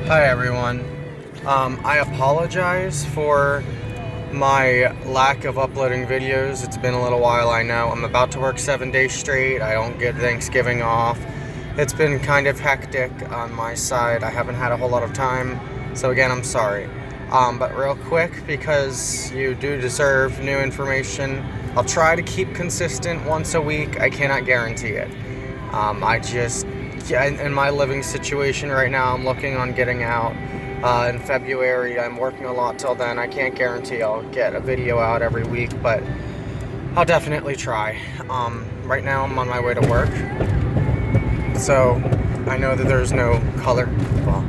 Hi everyone. I apologize for my lack of uploading videos. It's been a little while, I know. I'm about to work 7 days straight. I don't get Thanksgiving off. It's been kind of hectic on my side. I haven't had a whole lot of time. So again, I'm sorry. But real quick, because you do deserve new information, I'll try to keep consistent once a week. I cannot guarantee it. In my living situation right now, I'm looking on getting out in February. I'm working a lot till then. I can't guarantee I'll get a video out every week, but I'll definitely try. Right now I'm on my way to work, so I know that there's no color. Well,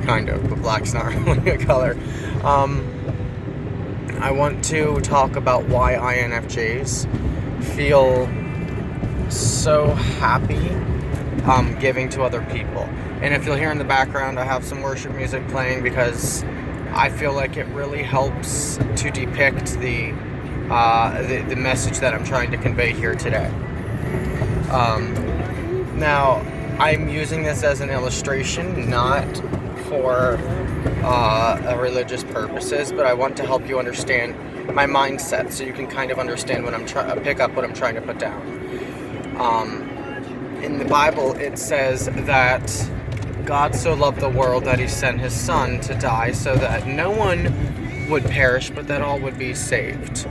kind of, but black's not really a color. I want to talk about why INFJs feel so happy giving to other people. And if you'll hear in the background, I have some worship music playing because I feel like it really helps to depict the message that I'm trying to convey here today. Now, I'm using this as an illustration, not for religious purposes, but I want to help you understand my mindset so you can kind of understand what pick up what I'm trying to put down. In the Bible, it says that God so loved the world that he sent his son to die so that no one would perish, but that all would be saved.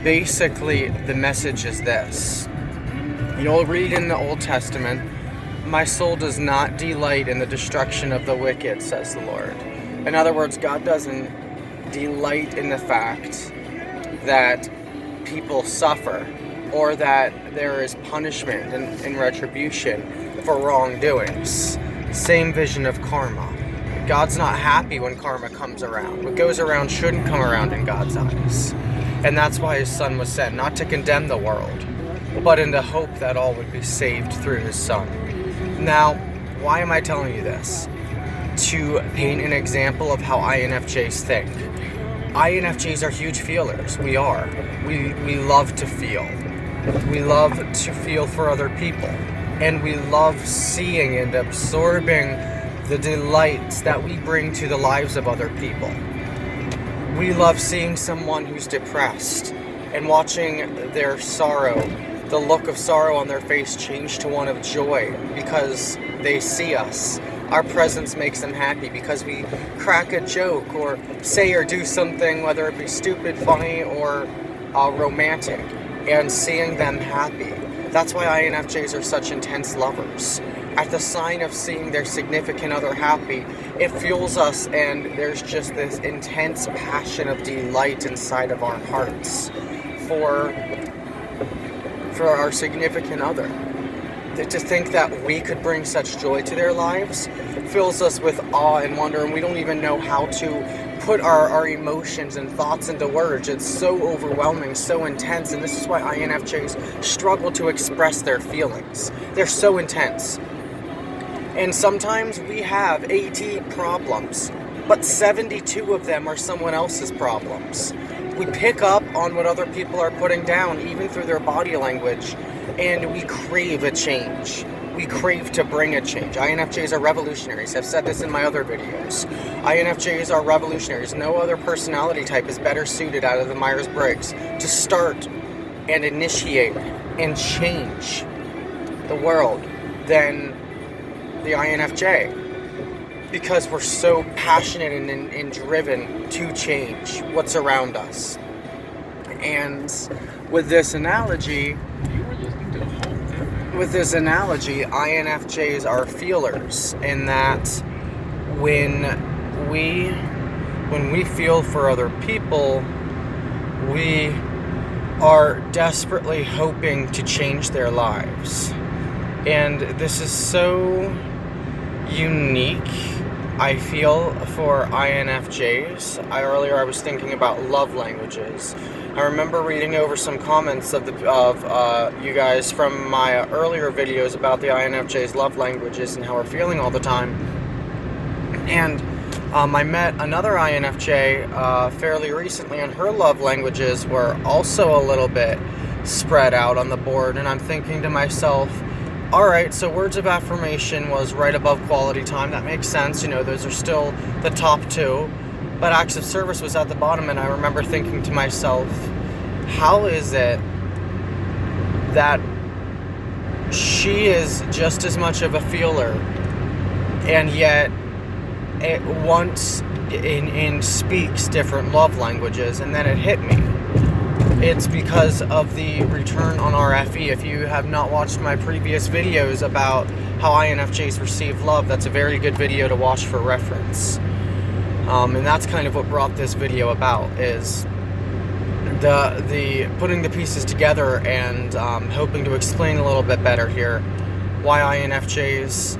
Basically, the message is this. You'll read in the Old Testament, "My soul does not delight in the destruction of the wicked," says the Lord. In other words, God doesn't delight in the fact that people suffer, or that there is punishment and retribution for wrongdoings. Same vision of karma. God's not happy when karma comes around. What goes around shouldn't come around in God's eyes. And that's why his son was sent, not to condemn the world, but in the hope that all would be saved through his son. Now, why am I telling you this? To paint an example of how INFJs think. INFJs are huge feelers. We are. We love to feel. We love to feel for other people, and we love seeing and absorbing the delights that we bring to the lives of other people. We love seeing someone who's depressed and watching their sorrow, the look of sorrow on their face change to one of joy because they see us. Our presence makes them happy because we crack a joke or say or do something, whether it be stupid, funny, or romantic, and seeing them happy. That's why INFJs are such intense lovers. At the sign of seeing their significant other happy, it fuels us, and there's just this intense passion of delight inside of our hearts for our significant other. To think that we could bring such joy to their lives fills us with awe and wonder, and we don't even know how to put our emotions and thoughts into words. It's so overwhelming, so intense, and this is why INFJs struggle to express their feelings. They're so intense. And sometimes we have 80 problems, but 72 of them are someone else's problems. We pick up on what other people are putting down, even through their body language, and we crave a change. We crave to bring a change. INFJs are revolutionaries. I've said this in my other videos. INFJs are revolutionaries. No other personality type is better suited out of the Myers-Briggs to start and initiate and change the world than the INFJ, because we're so passionate and driven to change what's around us. And with this analogy, INFJs are feelers, in that when we feel for other people, we are desperately hoping to change their lives. And this is so unique, I feel, for INFJs. Earlier I was thinking about love languages. I remember reading over some comments of you guys from my earlier videos about the INFJ's love languages and how we're feeling all the time. And I met another INFJ fairly recently, and her love languages were also a little bit spread out on the board. And I'm thinking to myself, Alright, so words of affirmation was right above quality time. That makes sense. Those are still the top two. But acts of service was at the bottom, and I remember thinking to myself, how is it that she is just as much of a feeler, and yet it once in speaks different love languages? And then it hit me. It's because of the return on RFE. If you have not watched my previous videos about how INFJs receive love, that's a very good video to watch for reference. And that's kind of what brought this video about, is the putting the pieces together and hoping to explain a little bit better here why INFJs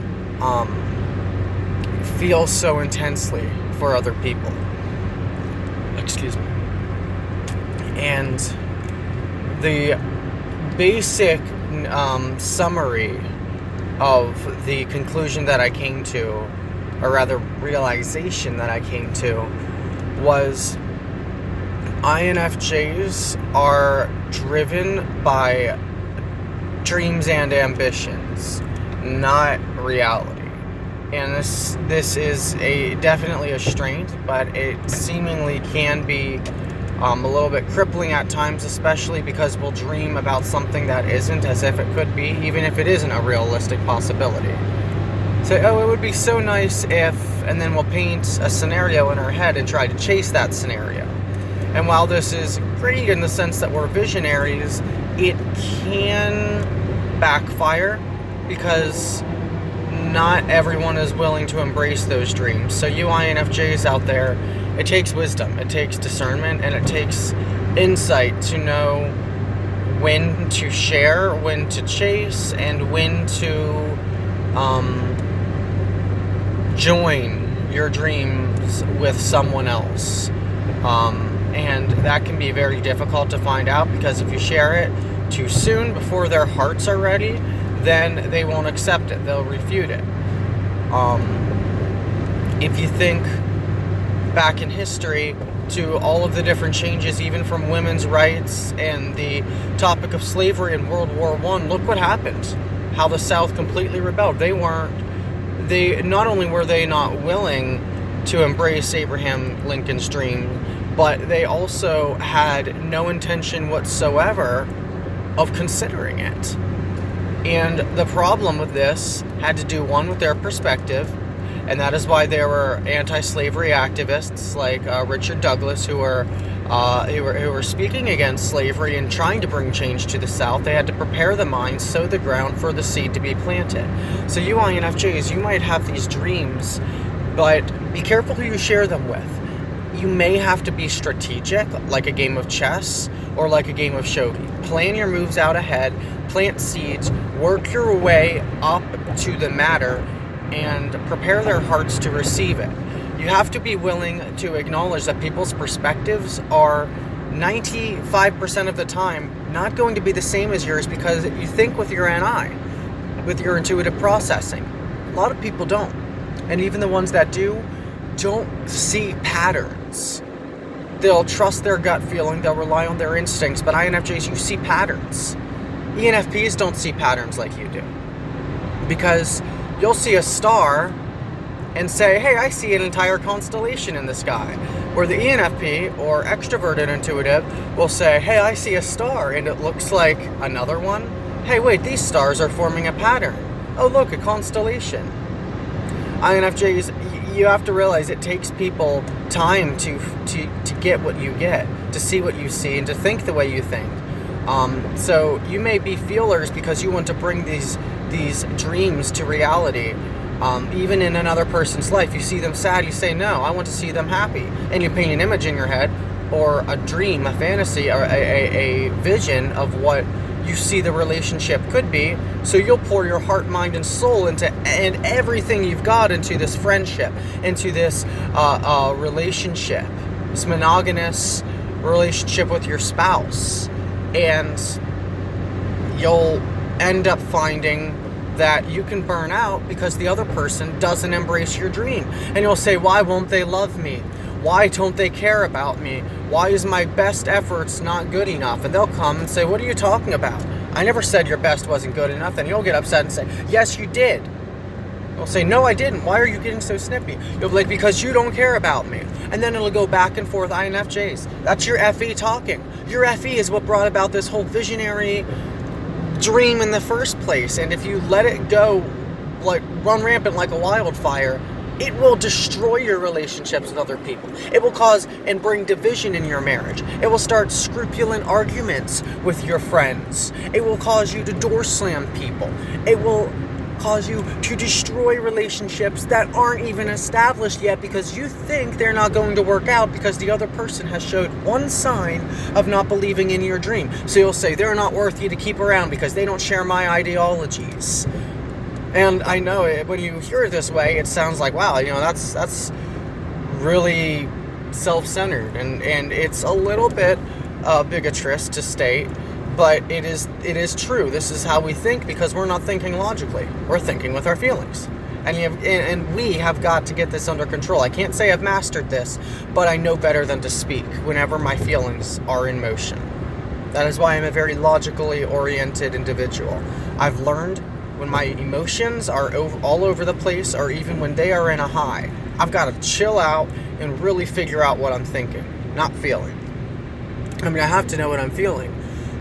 feel so intensely for other people. Excuse me. And the basic summary of the conclusion that I came to, or rather realization that I came to, was INFJs are driven by dreams and ambitions, not reality. And this is definitely a strength, but it seemingly can be a little bit crippling at times, especially because we'll dream about something that isn't, as if it could be, even if it isn't a realistic possibility. So, it would be so nice if, and then we'll paint a scenario in our head and try to chase that scenario. And while this is great in the sense that we're visionaries, it can backfire because not everyone is willing to embrace those dreams. So you INFJs out there, it takes wisdom, it takes discernment, and it takes insight to know when to share, when to chase, and when to join your dreams with someone else. And that can be very difficult to find out, because if you share it too soon, before their hearts are ready, then they won't accept it. They'll refute it. If you think back in history to all of the different changes, even from women's rights and the topic of slavery in World War I, look what happened. How the South completely rebelled. They not only were they not willing to embrace Abraham Lincoln's dream, but they also had no intention whatsoever of considering it. And the problem with this had to do, one, with their perspective, and that is why there were anti-slavery activists like Richard Douglass who were speaking against slavery and trying to bring change to the South. They had to prepare the mind, sow the ground for the seed to be planted. So you INFJs, you might have these dreams, but be careful who you share them with. You may have to be strategic, like a game of chess or like a game of shogi. Plan your moves out ahead, plant seeds, work your way up to the matter, and prepare their hearts to receive it. You have to be willing to acknowledge that people's perspectives are 95% of the time not going to be the same as yours, because you think with your NI, with your intuitive processing. A lot of people don't. And even the ones that do, don't see patterns. They'll trust their gut feeling, they'll rely on their instincts, but INFJs, you see patterns. ENFPs don't see patterns like you do. Because you'll see a star and say, hey, I see an entire constellation in the sky. Where the ENFP, or extroverted intuitive, will say, hey, I see a star and it looks like another one. Hey, wait, these stars are forming a pattern. Oh, look, a constellation. INFJs, you have to realize it takes people time to get what you get, to see what you see, and to think the way you think. So you may be feelers because you want to bring these dreams to reality. Even in another person's life, you see them sad, you say, no, I want to see them happy. And you paint an image in your head, or a dream, a fantasy, or a vision of what you see the relationship could be. So you'll pour your heart, mind, and soul and everything you've got into this friendship, into this relationship, this monogamous relationship with your spouse. And you'll end up finding that you can burn out because the other person doesn't embrace your dream. And you'll say, why won't they love me? Why don't they care about me? Why is my best efforts not good enough? And they'll come and say, what are you talking about? I never said your best wasn't good enough. Then you'll get upset and say, yes, you did. You'll say, no, I didn't. Why are you getting so snippy? You'll be like, because you don't care about me. And then it'll go back and forth, INFJs. That's your FE talking. Your FE is what brought about this whole visionary dream in the first place. And if you let it go, like run rampant like a wildfire, it will destroy your relationships with other people. It will cause and bring division in your marriage. It will start scrupulent arguments with your friends. It will cause you to door slam people. It will cause you to destroy relationships that aren't even established yet because you think they're not going to work out because the other person has showed one sign of not believing in your dream. So you'll say they're not worth you to keep around because they don't share my ideologies. And I know when you hear it this way, it sounds like, wow, that's really self-centered, and it's a little bit bigotrous to state. But it is true. This is how we think because we're not thinking logically. We're thinking with our feelings. And we have got to get this under control. I can't say I've mastered this, but I know better than to speak whenever my feelings are in motion. That is why I'm a very logically oriented individual. I've learned when my emotions are all over the place, or even when they are in a high, I've got to chill out and really figure out what I'm thinking, not feeling. I mean, I have to know what I'm feeling.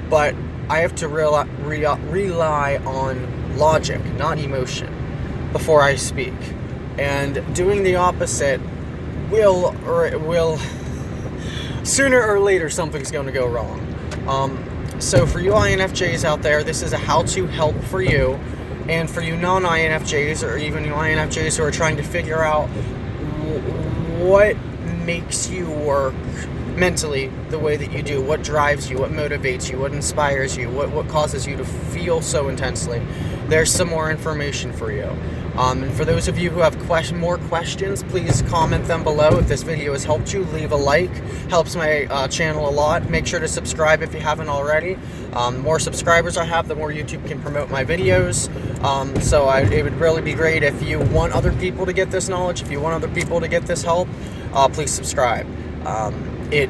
But I have to rely on logic, not emotion, before I speak. And doing the opposite will sooner or later something's going to go wrong. So for you INFJs out there, this is a how-to help for you. And for you non-INFJs, or even you INFJs who are trying to figure out what makes you work mentally the way that you do, what drives you, what motivates you, what inspires you, what causes you to feel so intensely, there's some more information for you. And for those of you who have more questions, please comment them below. If this video has helped you, leave a like. Helps my channel a lot. Make sure to subscribe if you haven't already. The more subscribers I have, the more YouTube can promote my videos. So it would really be great if you want other people to get this knowledge, if you want other people to get this help, please subscribe. It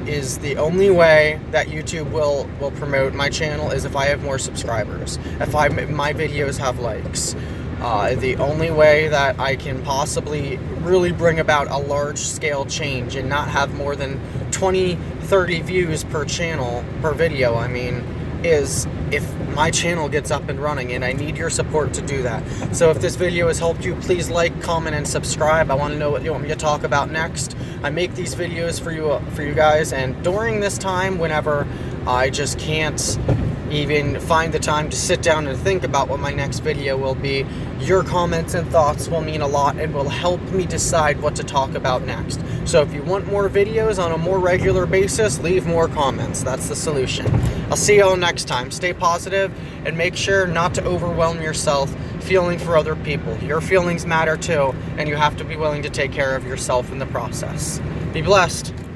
is the only way that YouTube will promote my channel is if I have more subscribers, if my videos have likes. The only way that I can possibly really bring about a large-scale change and not have more than 20, 30 views per channel, per video, is if my channel gets up and running, and I need your support to do that. So if this video has helped you, please like, comment, and subscribe. I want to know what you want me to talk about next. I make these videos for you guys, and during this time, whenever I just can't even find the time to sit down and think about what my next video will be, your comments and thoughts will mean a lot and will help me decide what to talk about next. So if you want more videos on a more regular basis, leave more comments. That's the solution. I'll see you all next time. Stay positive and make sure not to overwhelm yourself feeling for other people. Your feelings matter too, and you have to be willing to take care of yourself in the process. Be blessed.